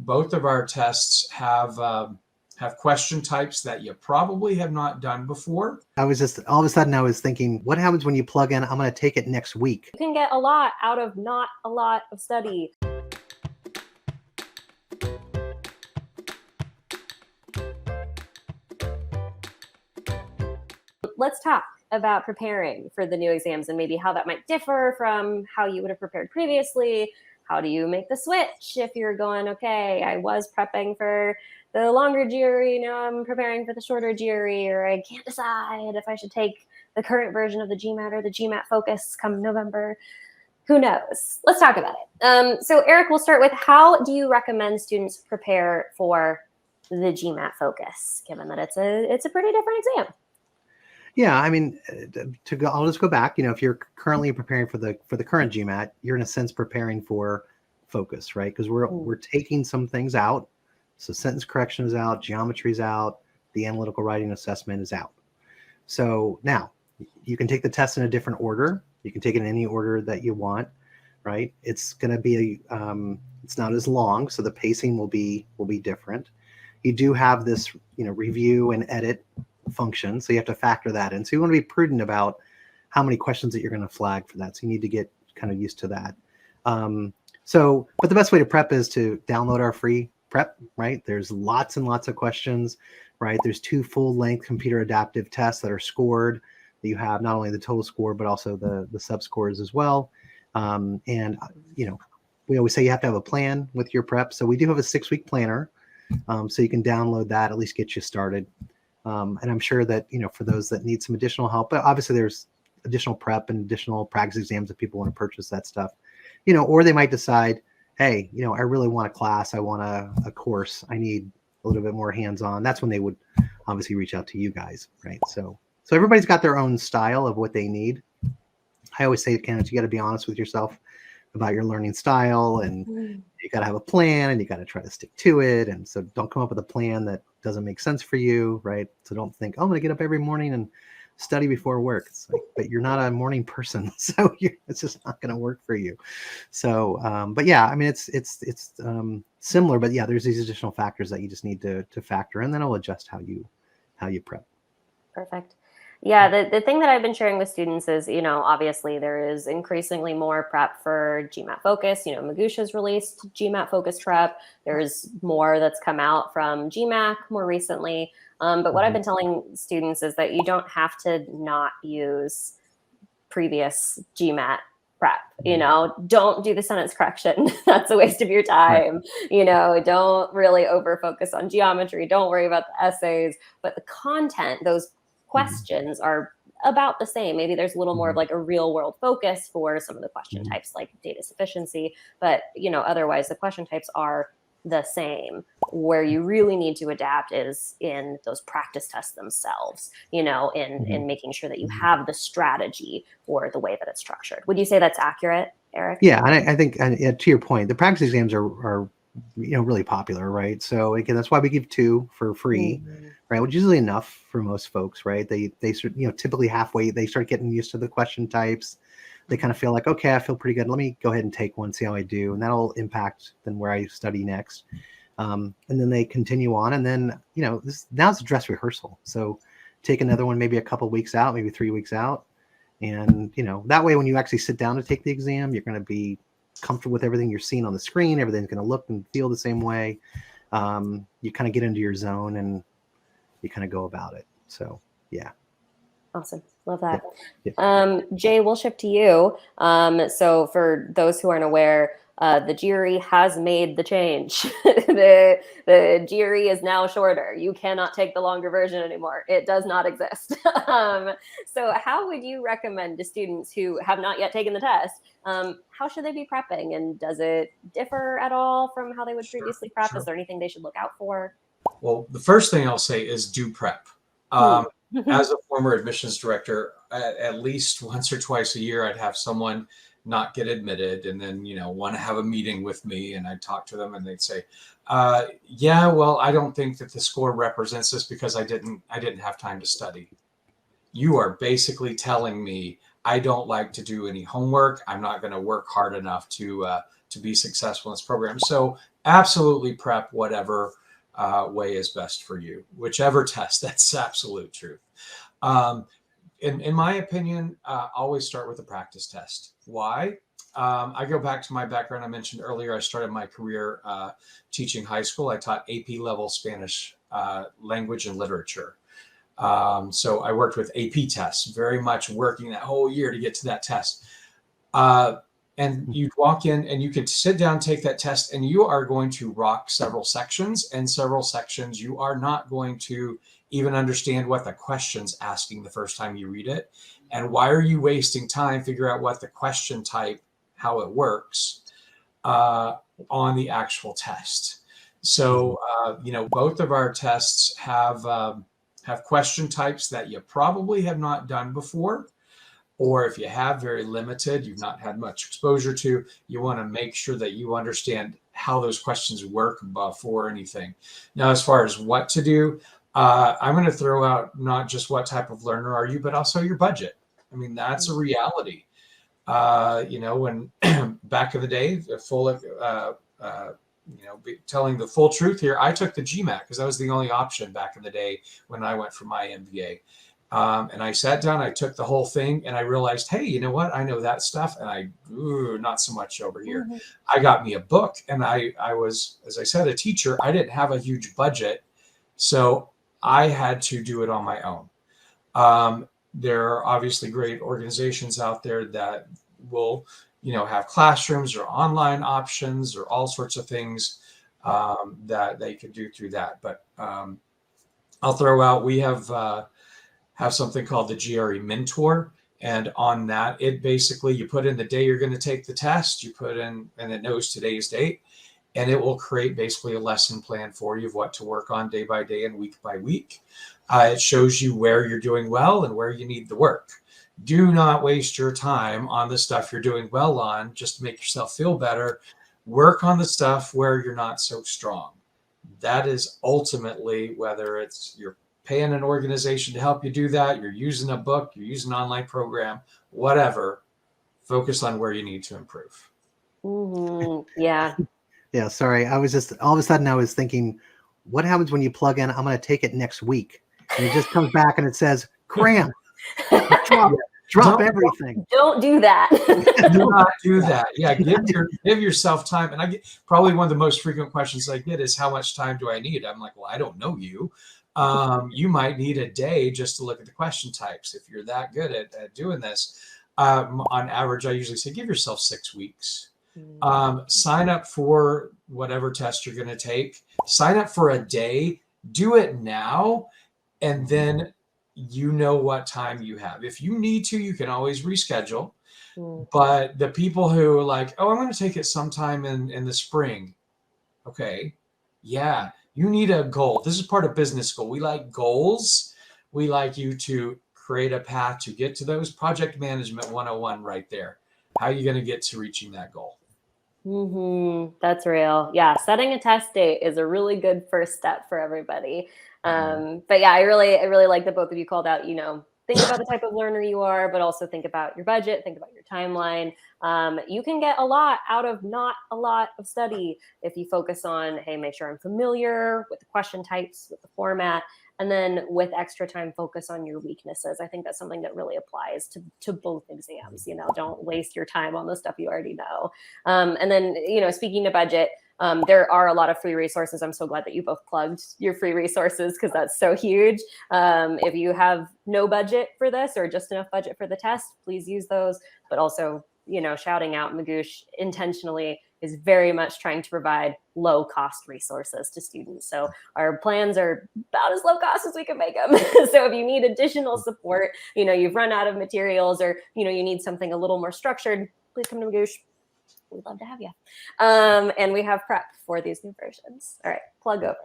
both of our tests have question types that you probably have not done before. I was just, all of a sudden I was thinking, what happens when you plug in, I'm going to take it next week? You can get a lot out of not a lot of study. Let's talk about preparing for the new exams and maybe how that might differ from how you would have prepared previously. How do you make the switch if you're going, okay, I was prepping for the longer GRE, now I'm preparing for the shorter GRE, or I can't decide if I should take the current version of the GMAT or the GMAT Focus come November. Who knows? Let's talk about it. So Eric, we'll start with, how do you recommend students prepare for the GMAT Focus, given that it's a pretty different exam? Yeah, I mean, I'll just go back. You know, if you're currently preparing for the current GMAT, you're in a sense preparing for Focus, right? Because we're taking some things out. So sentence correction is out, geometry is out, the analytical writing assessment is out. So now you can take the test in a different order. You can take it in any order that you want, right? It's going to be it's not as long, so the pacing will be different. You do have this, review and edit function, so you have to factor that in. So you want to be prudent about how many questions that you're going to flag for that. So you need to get kind of used to that. But the best way to prep is to download our free prep, right? There's lots and lots of questions, right? There's 2 full-length computer adaptive tests that are scored. That you have not only the total score, but also the sub scores as well. We always say you have to have a plan with your prep. So we do have a 6-week planner. So you can download that, at least get you started. And I'm sure that, for those that need some additional help, but obviously there's additional prep and additional practice exams if people want to purchase that stuff, or they might decide, hey, I really want a class. I want a course. I need a little bit more hands-on. That's when they would obviously reach out to you guys, right? So everybody's got their own style of what they need. I always say, Kenneth, you got to be honest with yourself about your learning style, and you got to have a plan, and you got to try to stick to it. And so don't come up with a plan that doesn't make sense for you, right? So don't think, oh, I'm going to get up every morning and study before work. It's like, but you're not a morning person, so it's just not going to work for you. So, but yeah, I mean, it's similar, but yeah, there's these additional factors that you just need to factor in, then it'll adjust how you prep. Perfect. Yeah, the thing that I've been sharing with students is, obviously there is increasingly more prep for GMAT Focus. Magoosh has released GMAT Focus prep. There's more that's come out from GMAC more recently. But what I've been telling students is that you don't have to not use previous GMAT prep. Don't do the sentence correction. That's a waste of your time. Right. Don't really over focus on geometry. Don't worry about the essays, but the content, those questions are about the same. Maybe there's a little more of like a real world focus for some of the question types, like data sufficiency, but otherwise the question types are the same. Where you really need to adapt is in those practice tests themselves, in making sure that you have the strategy for the way that it's structured. Would you say that's accurate, Eric? Yeah, and I think, to your point, the practice exams are really popular, right? So again, that's why we give 2 for free, right? Which is usually enough for most folks, right? They typically halfway, they start getting used to the question types. They kind of feel like, okay, I feel pretty good. Let me go ahead and take one, see how I do. And that'll impact then where I study next. And then they continue on. And then, now it's a dress rehearsal. So take another one, maybe a couple weeks out, maybe 3 weeks out. And, that way, when you actually sit down to take the exam, you're going to be comfortable with everything you're seeing on the screen. Everything's going to look and feel the same way. You kind of get into your zone and you kind of go about it. So, yeah. Awesome. Love that. Yeah. Jay, we'll shift to you. So for those who aren't aware, the GRE has made the change. the GRE is now shorter. You cannot take the longer version anymore. It does not exist. So how would you recommend to students who have not yet taken the test, how should they be prepping? And does it differ at all from how they would previously prep? Is there anything they should look out for? Well, the first thing I'll say is do prep. As a former admissions director, at least once or twice a year, I'd have someone not get admitted and then, want to have a meeting with me, and I'd talk to them and they'd say, yeah, well, I don't think that the score represents this because I didn't have time to study. You are basically telling me I don't like to do any homework. I'm not going to work hard enough to be successful in this program. So absolutely prep whatever way is best for you, whichever test. That's absolute truth. In my opinion, always start with a practice test. Why? I go back to my background. I mentioned earlier, I started my career teaching high school. I taught AP level Spanish language and literature. So I worked with AP tests, very much working that whole year to get to that test. And you'd walk in and you could sit down, take that test, and you are going to rock several sections. And several sections you are not going to even understand what the question's asking the first time you read it. And why are you wasting time figure out what the question type, how it works on the actual test? So, both of our tests have question types that you probably have not done before. Or if you have, very limited, you've not had much exposure to, you want to make sure that you understand how those questions work before anything. Now, as far as what to do, I'm going to throw out not just what type of learner are you, but also your budget. I mean, that's a reality. When back in the day, telling the full truth here, I took the GMAT because that was the only option back in the day when I went for my MBA. And I sat down, I took the whole thing, and I realized, hey, you know what? I know that stuff, and not so much over here. Mm-hmm. I got me a book, and I was, as I said, a teacher. I didn't have a huge budget, so I had to do it on my own. There are obviously great organizations out there that will, have classrooms or online options or all sorts of things that they could do through that. But I'll throw out, we have something called the GRE Mentor. And on that, it basically, you put in the day you're going to take the test, you put in, and it knows today's date, and it will create basically a lesson plan for you of what to work on day by day and week by week. It shows you where you're doing well and where you need the work. Do not waste your time on the stuff you're doing well on just to make yourself feel better. Work on the stuff where you're not so strong. That is ultimately, whether it's you're paying an organization to help you do that, you're using a book, you're using an online program, whatever, focus on where you need to improve. Mm-hmm. Yeah. Yeah, sorry. I was just, all of a sudden I was thinking, what happens when you plug in, I'm going to take it next week? And it just comes back and it says, cram, drop everything. Don't do that. Do not do that. Yeah, give yourself time. And I get probably one of the most frequent questions I get is, how much time do I need? I'm like, well, I don't know you. You might need a day just to look at the question types. If you're that good at doing this, on average, I usually say, give yourself 6 weeks. Sign up for whatever test you're going to take. Sign up for a day. Do it now. And then you know what time you have. If you need to, you can always reschedule. But the people who are like, oh, I'm going to take it sometime in the spring. Okay. Yeah. You need a goal. This is part of business school. We like goals. We like you to create a path to get to those. Project management 101 right there. How are you going to get to reaching that goal? Mm-hmm. That's real. Yeah. Setting a test date is a really good first step for everybody. But yeah, I really like that both of you called out, think about the type of learner you are, but also think about your budget, think about your timeline. You can get a lot out of not a lot of study if you focus on, hey, make sure I'm familiar with the question types, with the format, and then with extra time, focus on your weaknesses. I think that's something that really applies to both exams. Don't waste your time on the stuff you already know. And then, speaking of budget, there are a lot of free resources. I'm so glad that you both plugged your free resources because that's so huge. If you have no budget for this or just enough budget for the test, please use those. But also, shouting out Magoosh intentionally is very much trying to provide low cost resources to students. So our plans are about as low cost as we can make them. So if you need additional support, you've run out of materials or, you need something a little more structured, please come to Magoosh. We'd love to have you. And we have prep for these new versions. All right, plug over.